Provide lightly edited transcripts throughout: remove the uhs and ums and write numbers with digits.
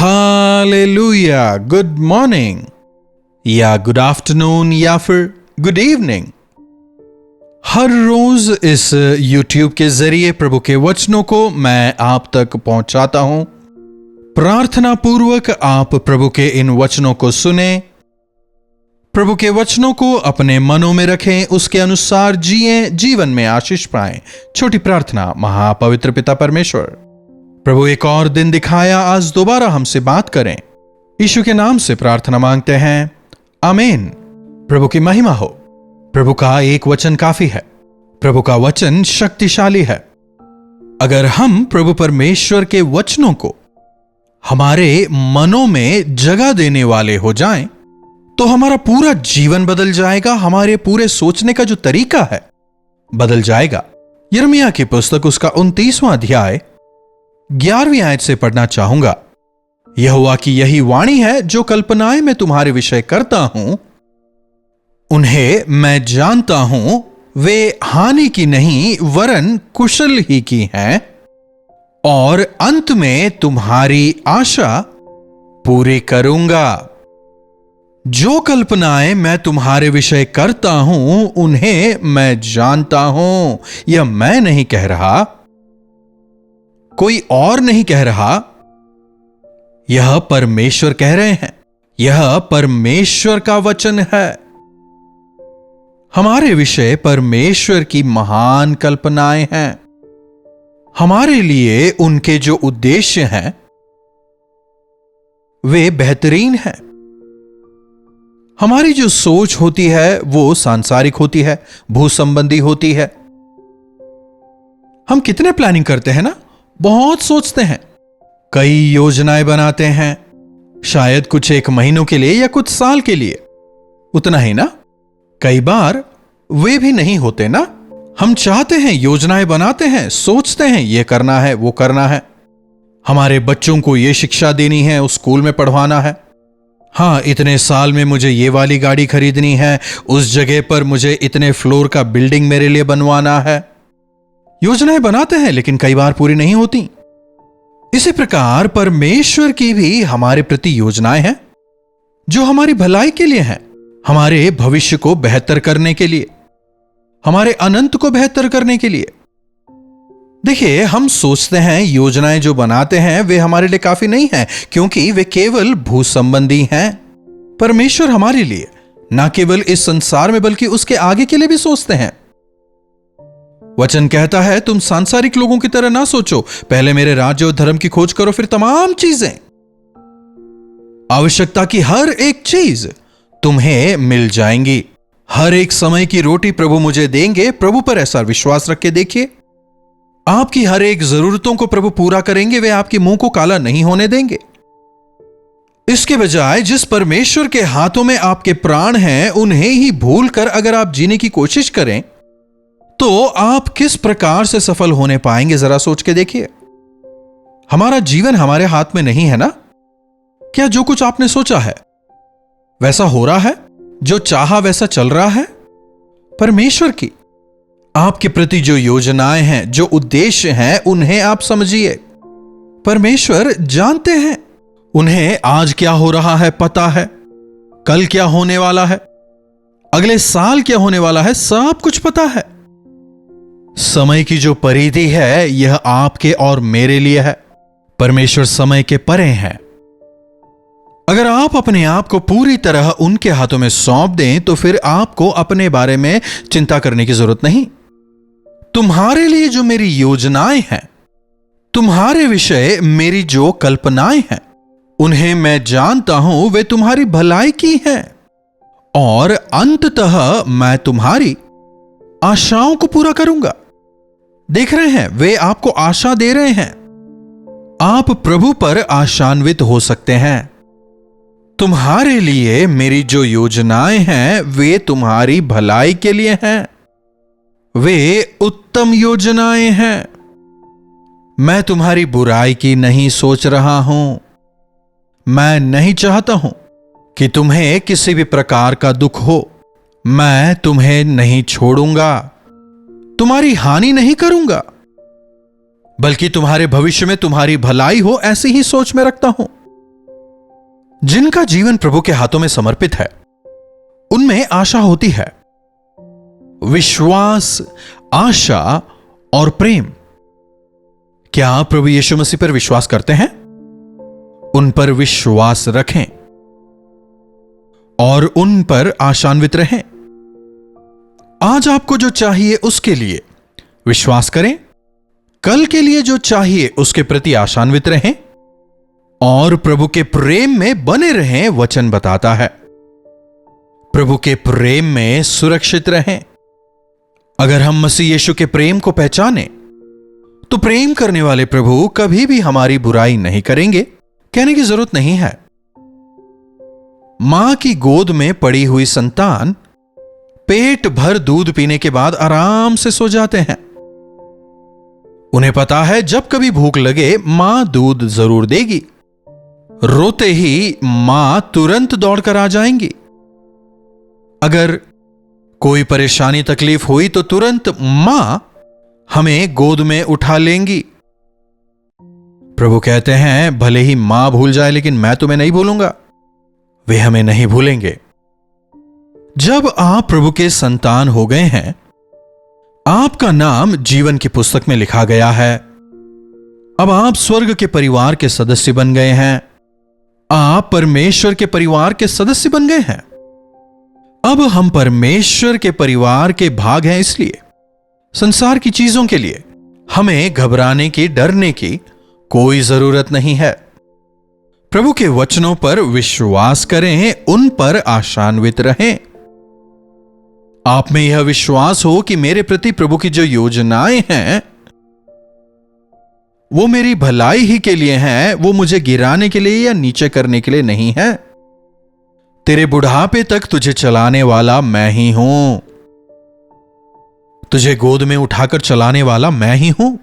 Hallelujah, good morning या good afternoon या फिर गुड इवनिंग। हर रोज इस YouTube के जरिए प्रभु के वचनों को मैं आप तक पहुंचाता हूं। प्रार्थना पूर्वक आप प्रभु के इन वचनों को सुने, प्रभु के वचनों को अपने मनों में रखें, उसके अनुसार जिएं, जीवन में आशीष पाएं। छोटी प्रार्थना। महापवित्र पिता परमेश्वर, प्रभु एक और दिन दिखाया, आज दोबारा हमसे बात करें। यीशु के नाम से प्रार्थना मांगते हैं, आमीन। प्रभु की महिमा हो। प्रभु का एक वचन काफी है। प्रभु का वचन शक्तिशाली है। अगर हम प्रभु परमेश्वर के वचनों को हमारे मनों में जगह देने वाले हो जाएं, तो हमारा पूरा जीवन बदल जाएगा। हमारे पूरे सोचने का जो तरीका है बदल जाएगा। यिर्मयाह की पुस्तक उसका 29वां अध्याय 11वीं आयत से पढ़ना चाहूंगा। यहोवा की यही वाणी है, जो कल्पनाएं मैं तुम्हारे विषय करता हूं उन्हें मैं जानता हूं, वे हानि की नहीं वरन कुशल ही की हैं, और अंत में तुम्हारी आशा पूरी करूंगा। जो कल्पनाएं मैं तुम्हारे विषय करता हूं उन्हें मैं जानता हूं। यह मैं नहीं कह रहा, कोई और नहीं कह रहा, यह परमेश्वर कह रहे हैं। यह परमेश्वर का वचन है। हमारे विषय परमेश्वर की महान कल्पनाएं हैं। हमारे लिए उनके जो उद्देश्य हैं वे बेहतरीन हैं। हमारी जो सोच होती है वो सांसारिक होती है, भू संबंधी होती है। हम कितने प्लानिंग करते हैं ना, बहुत सोचते हैं, कई योजनाएं बनाते हैं, शायद कुछ एक महीनों के लिए या कुछ साल के लिए। उतना ही ना, कई बार वे भी नहीं होते ना। हम चाहते हैं, योजनाएं बनाते हैं, सोचते हैं ये करना है, वो करना है, हमारे बच्चों को ये शिक्षा देनी है, उस स्कूल में पढ़वाना है, हाँ इतने साल में मुझे ये वाली गाड़ी खरीदनी है, उस जगह पर मुझे इतने फ्लोर का बिल्डिंग मेरे लिए बनवाना है। योजनाएं बनाते हैं लेकिन कई बार पूरी नहीं होती। इसी प्रकार परमेश्वर की भी हमारे प्रति योजनाएं हैं जो हमारी भलाई के लिए हैं, हमारे भविष्य को बेहतर करने के लिए, हमारे अनंत को बेहतर करने के लिए। देखिए, हम सोचते हैं योजनाएं जो बनाते हैं वे हमारे लिए काफी नहीं हैं, क्योंकि वे केवल भू संबंधी हैं। परमेश्वर हमारे लिए ना केवल इस संसार में बल्कि उसके आगे के लिए भी सोचते हैं। वचन कहता है, तुम सांसारिक लोगों की तरह ना सोचो, पहले मेरे राज्य और धर्म की खोज करो, फिर तमाम चीजें, आवश्यकता की हर एक चीज तुम्हें मिल जाएंगी। हर एक समय की रोटी प्रभु मुझे देंगे। प्रभु पर ऐसा विश्वास रख के देखिए, आपकी हर एक जरूरतों को प्रभु पूरा करेंगे। वे आपके मुंह को काला नहीं होने देंगे। इसके बजाय जिस परमेश्वर के हाथों में आपके प्राण हैं उन्हें ही भूलकर अगर आप जीने की कोशिश करें तो आप किस प्रकार से सफल होने पाएंगे, जरा सोच के देखिए। हमारा जीवन हमारे हाथ में नहीं है ना। क्या जो कुछ आपने सोचा है वैसा हो रहा है? जो चाहा वैसा चल रहा है? परमेश्वर की आपके प्रति जो योजनाएं हैं, जो उद्देश्य हैं, उन्हें आप समझिए। परमेश्वर जानते हैं, उन्हें आज क्या हो रहा है पता है, कल क्या होने वाला है, अगले साल क्या होने वाला है, सब कुछ पता है। समय की जो परिधि है यह आपके और मेरे लिए है। परमेश्वर समय के परे हैं। अगर आप अपने आप को पूरी तरह उनके हाथों में सौंप दें तो फिर आपको अपने बारे में चिंता करने की जरूरत नहीं। तुम्हारे लिए जो मेरी योजनाएं हैं, तुम्हारे विषय मेरी जो कल्पनाएं हैं, उन्हें मैं जानता हूं, वे तुम्हारी भलाई की हैं, और अंततः मैं तुम्हारी आशाओं को पूरा करूंगा। देख रहे हैं, वे आपको आशा दे रहे हैं। आप प्रभु पर आशान्वित हो सकते हैं। तुम्हारे लिए मेरी जो योजनाएं हैं वे तुम्हारी भलाई के लिए हैं। वे उत्तम योजनाएं हैं। मैं तुम्हारी बुराई की नहीं सोच रहा हूं। मैं नहीं चाहता हूं कि तुम्हें किसी भी प्रकार का दुख हो। मैं तुम्हें नहीं छोड़ूंगा, तुम्हारी हानि नहीं करूंगा, बल्कि तुम्हारे भविष्य में तुम्हारी भलाई हो, ऐसी ही सोच में रखता हूं। जिनका जीवन प्रभु के हाथों में समर्पित है, उनमें आशा होती है। विश्वास, आशा और प्रेम। क्या आप प्रभु यीशु मसीह पर विश्वास करते हैं? उन पर विश्वास रखें और उन पर आशान्वित रहें। आज आपको जो चाहिए उसके लिए विश्वास करें, कल के लिए जो चाहिए उसके प्रति आशान्वित रहें और प्रभु के प्रेम में बने रहें। वचन बताता है प्रभु के प्रेम में सुरक्षित रहें। अगर हम मसीह यीशु के प्रेम को पहचाने तो प्रेम करने वाले प्रभु कभी भी हमारी बुराई नहीं करेंगे। कहने की जरूरत नहीं है। मां की गोद में पड़ी हुई संतान पेट भर दूध पीने के बाद आराम से सो जाते हैं। उन्हें पता है जब कभी भूख लगे मां दूध जरूर देगी। रोते ही मां तुरंत दौड़कर आ जाएंगी। अगर कोई परेशानी तकलीफ हुई तो तुरंत मां हमें गोद में उठा लेंगी। प्रभु कहते हैं भले ही मां भूल जाए लेकिन मैं तुम्हें नहीं भूलूंगा। वे हमें नहीं भूलेंगे। जब आप प्रभु के संतान हो गए हैं, आपका नाम जीवन की पुस्तक में लिखा गया है। अब आप स्वर्ग के परिवार के सदस्य बन गए हैं। आप परमेश्वर के परिवार के सदस्य बन गए हैं। अब हम परमेश्वर के परिवार के भाग हैं। इसलिए संसार की चीजों के लिए हमें घबराने की, डरने की कोई जरूरत नहीं है। प्रभु के वचनों पर विश्वास करें, उन पर आशान्वित रहें। आप में यह विश्वास हो कि मेरे प्रति प्रभु की जो योजनाएं हैं वो मेरी भलाई ही के लिए हैं, वो मुझे गिराने के लिए या नीचे करने के लिए नहीं है। तेरे बुढ़ापे तक तुझे चलाने वाला मैं ही हूं। तुझे गोद में उठाकर चलाने वाला मैं ही हूं।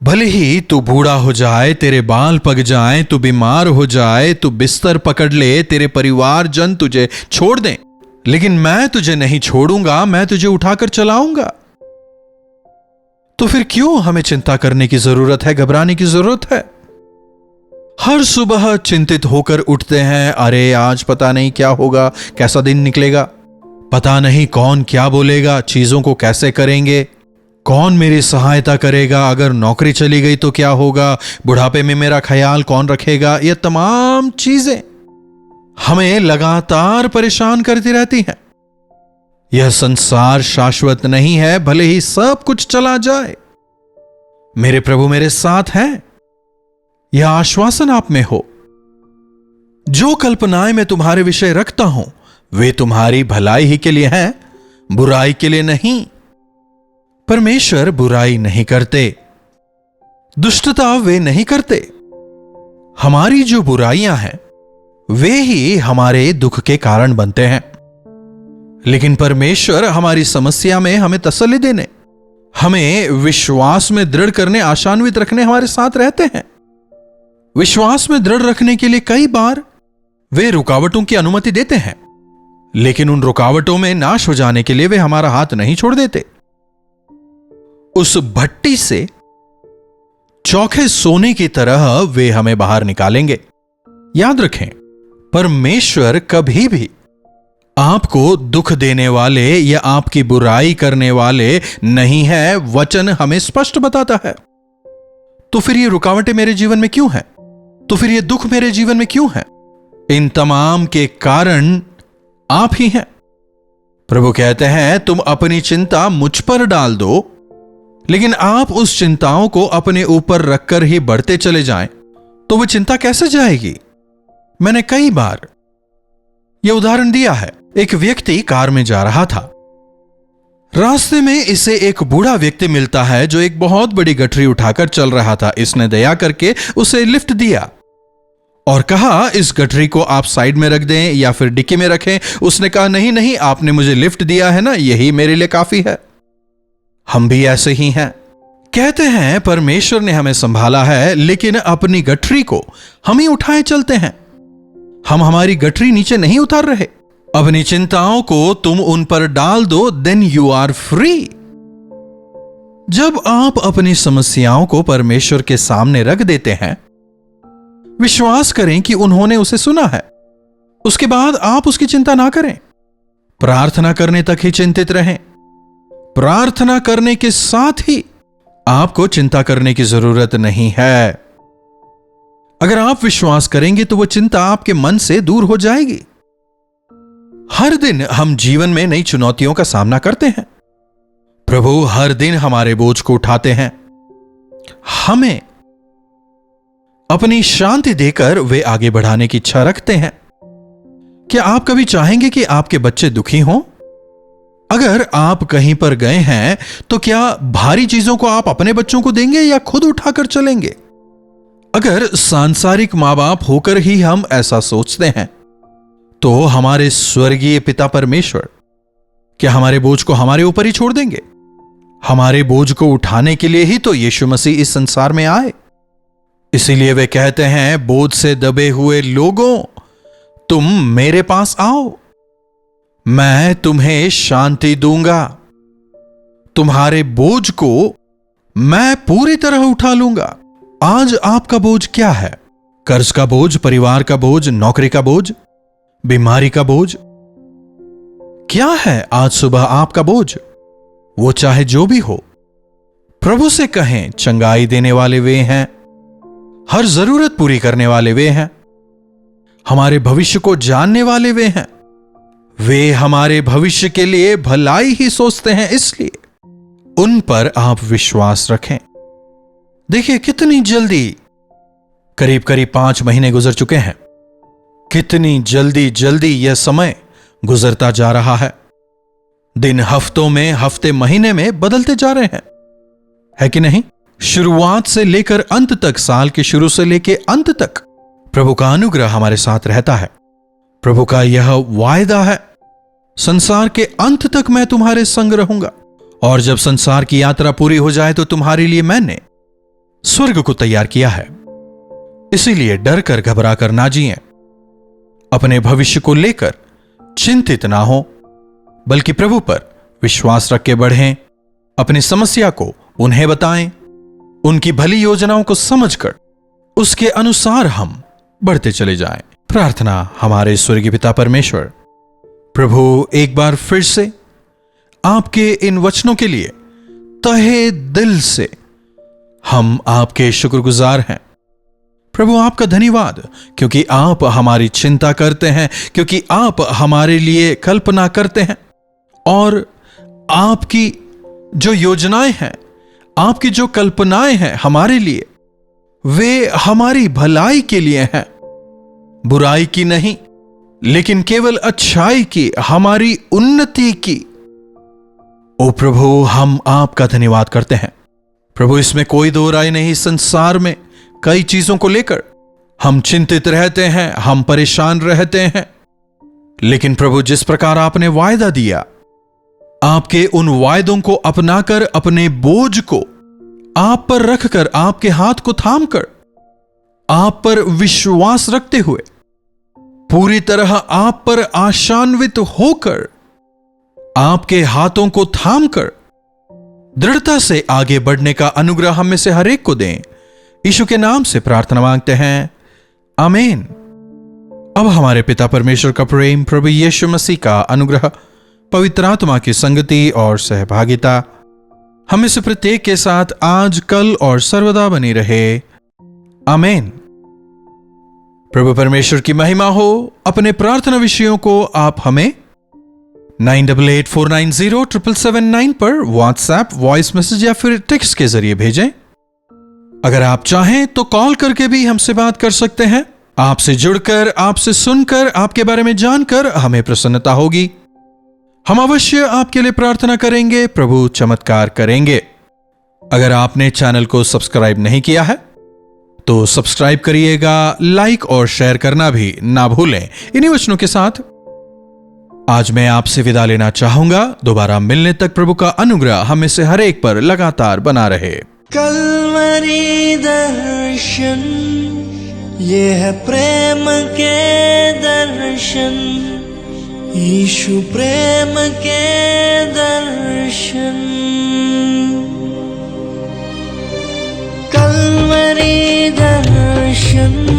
भले ही तू बूढ़ा हो जाए, तेरे बाल पक जाएं, तू बीमार हो जाए, तू बिस्तर पकड़ ले, तेरे परिवारजन तुझे छोड़ दें, लेकिन मैं तुझे नहीं छोड़ूंगा। मैं तुझे उठाकर चलाऊंगा। तो फिर क्यों हमें चिंता करने की जरूरत है, घबराने की जरूरत है? हर सुबह चिंतित होकर उठते हैं, अरे आज पता नहीं क्या होगा, कैसा दिन निकलेगा, पता नहीं कौन क्या बोलेगा, चीजों को कैसे करेंगे, कौन मेरी सहायता करेगा, अगर नौकरी चली गई तो क्या होगा, बुढ़ापे में मेरा ख्याल कौन रखेगा। यह तमाम चीजें हमें लगातार परेशान करती रहती हैं। यह संसार शाश्वत नहीं है, भले ही सब कुछ चला जाए, मेरे प्रभु मेरे साथ हैं। यह आश्वासन आप में हो। जो कल्पनाएं मैं तुम्हारे विषय रखता हूं वे तुम्हारी भलाई ही के लिए हैं, बुराई के लिए नहीं। परमेश्वर बुराई नहीं करते, दुष्टता वे नहीं करते। हमारी जो बुराइयां हैं वे ही हमारे दुख के कारण बनते हैं, लेकिन परमेश्वर हमारी समस्या में हमें तसल्ली देने, हमें विश्वास में दृढ़ करने, आशान्वित रखने हमारे साथ रहते हैं। विश्वास में दृढ़ रखने के लिए कई बार वे रुकावटों की अनुमति देते हैं, लेकिन उन रुकावटों में नाश हो जाने के लिए वे हमारा हाथ नहीं छोड़ देते। उस भट्टी से चौखे सोने की तरह वे हमें बाहर निकालेंगे। याद रखें, परमेश्वर कभी भी आपको दुख देने वाले या आपकी बुराई करने वाले नहीं है। वचन हमें स्पष्ट बताता है। तो फिर ये रुकावटें मेरे जीवन में क्यों हैं? तो फिर ये दुख मेरे जीवन में क्यों हैं? इन तमाम के कारण आप ही हैं। प्रभु कहते हैं तुम अपनी चिंता मुझ पर डाल दो, लेकिन आप उस चिंताओं को अपने ऊपर रखकर ही बढ़ते चले जाएं, तो वो चिंता कैसे जाएगी? मैंने कई बार यह उदाहरण दिया है। एक व्यक्ति कार में जा रहा था। रास्ते में इसे एक बूढ़ा व्यक्ति मिलता है जो एक बहुत बड़ी गठरी उठाकर चल रहा था। इसने दया करके उसे लिफ्ट दिया और कहा इस गठरी को आप साइड में रख दें या फिर डिक्की में रखें। उसने कहा नहीं नहीं, आपने मुझे लिफ्ट दिया है ना, यही मेरे लिए काफी है। हम भी ऐसे ही हैं। कहते हैं परमेश्वर ने हमें संभाला है, लेकिन अपनी गठरी को हम ही उठाए चलते हैं। हम हमारी गठरी नीचे नहीं उतार रहे। अपनी चिंताओं को तुम उन पर डाल दो, देन यू आर फ्री। जब आप अपनी समस्याओं को परमेश्वर के सामने रख देते हैं, विश्वास करें कि उन्होंने उसे सुना है। उसके बाद आप उसकी चिंता ना करें। प्रार्थना करने तक ही चिंतित रहें। प्रार्थना करने के साथ ही आपको चिंता करने की जरूरत नहीं है। अगर आप विश्वास करेंगे तो वह चिंता आपके मन से दूर हो जाएगी। हर दिन हम जीवन में नई चुनौतियों का सामना करते हैं। प्रभु हर दिन हमारे बोझ को उठाते हैं। हमें अपनी शांति देकर वे आगे बढ़ाने की इच्छा रखते हैं। क्या आप कभी चाहेंगे कि आपके बच्चे दुखी हों? अगर आप कहीं पर गए हैं तो क्या भारी चीजों को आप अपने बच्चों को देंगे या खुद उठाकर चलेंगे? अगर सांसारिक मां बाप होकर ही हम ऐसा सोचते हैं तो हमारे स्वर्गीय पिता परमेश्वर क्या हमारे बोझ को हमारे ऊपर ही छोड़ देंगे? हमारे बोझ को उठाने के लिए ही तो यीशु मसीह इस संसार में आए। इसीलिए वे कहते हैं, बोझ से दबे हुए लोगों, तुम मेरे पास आओ, मैं तुम्हें शांति दूंगा। तुम्हारे बोझ को मैं पूरी तरह उठा लूंगा। आज आपका बोझ क्या है? कर्ज का बोझ, परिवार का बोझ, नौकरी का बोझ, बीमारी का बोझ? क्या है आज सुबह आपका बोझ? वो चाहे जो भी हो, प्रभु से कहें। चंगाई देने वाले वे हैं, हर जरूरत पूरी करने वाले वे हैं, हमारे भविष्य को जानने वाले वे हैं। वे हमारे भविष्य के लिए भलाई ही सोचते हैं, इसलिए उन पर आप विश्वास रखें। देखिए कितनी जल्दी करीब करीब 5 महीने गुजर चुके हैं। कितनी जल्दी जल्दी यह समय गुजरता जा रहा है। दिन हफ्तों में, हफ्ते महीने में बदलते जा रहे हैं, है कि नहीं? शुरुआत से लेकर अंत तक, साल के शुरू से लेकर अंत तक प्रभु का अनुग्रह हमारे साथ रहता है। प्रभु का यह वायदा है, संसार के अंत तक मैं तुम्हारे संग रहूंगा, और जब संसार की यात्रा पूरी हो जाए तो तुम्हारे लिए मैंने स्वर्ग को तैयार किया है। इसीलिए डर कर, घबरा कर ना जिएं। अपने भविष्य को लेकर चिंतित ना हो, बल्कि प्रभु पर विश्वास रख के बढ़ें। अपनी समस्या को उन्हें बताएं। उनकी भली योजनाओं को समझकर उसके अनुसार हम बढ़ते चले जाएं। प्रार्थना। हमारे स्वर्गीय पिता परमेश्वर, प्रभु एक बार फिर से आपके इन वचनों के लिए तहे दिल से हम आपके शुक्रगुजार हैं। प्रभु आपका धन्यवाद, क्योंकि आप हमारी चिंता करते हैं, क्योंकि आप हमारे लिए कल्पना करते हैं, और आपकी जो योजनाएं हैं, आपकी जो कल्पनाएं हैं हमारे लिए, वे हमारी भलाई के लिए हैं, बुराई की नहीं, लेकिन केवल अच्छाई की, हमारी उन्नति की। ओ प्रभु, हम आपका धन्यवाद करते हैं। प्रभु, इसमें कोई दो राय नहीं, संसार में कई चीजों को लेकर हम चिंतित रहते हैं, हम परेशान रहते हैं, लेकिन प्रभु जिस प्रकार आपने वायदा दिया, आपके उन वायदों को अपनाकर, अपने बोझ को आप पर रखकर, आपके हाथ को थामकर, आप पर विश्वास रखते हुए, पूरी तरह आप पर आशान्वित होकर, आपके हाथों को थामकर दृढ़ता से आगे बढ़ने का अनुग्रह हम में से हर एक को दें। यीशु के नाम से प्रार्थना मांगते हैं, आमीन। अब हमारे पिता परमेश्वर का प्रेम, प्रभु यीशु मसीह का अनुग्रह, पवित्र आत्मा की संगति और सहभागिता हमें से प्रत्येक के साथ आज, कल और सर्वदा बनी रहे, आमीन। प्रभु परमेश्वर की महिमा हो। अपने प्रार्थना विषयों को आप हमें 9884907779 पर व्हाट्सएप, वॉइस मैसेज या फिर टेक्स्ट के जरिए भेजें। अगर आप चाहें तो कॉल करके भी हमसे बात कर सकते हैं। आपसे जुड़कर, आपसे सुनकर, आपके बारे में जानकर हमें प्रसन्नता होगी। हम अवश्य आपके लिए प्रार्थना करेंगे, प्रभु चमत्कार करेंगे। अगर आपने चैनल को सब्सक्राइब नहीं किया है तो सब्सक्राइब करिएगा, लाइक और शेयर करना भी ना भूलें। इन्हीं वचनों के साथ आज मैं आपसे विदा लेना चाहूंगा। दोबारा मिलने तक प्रभु का अनुग्रह हमें से हर एक पर लगातार बना रहे। कल्वरी दर्शन, ये है प्रेम के दर्शन, यीशु प्रेम के दर्शन। कल्वरी दर्शन,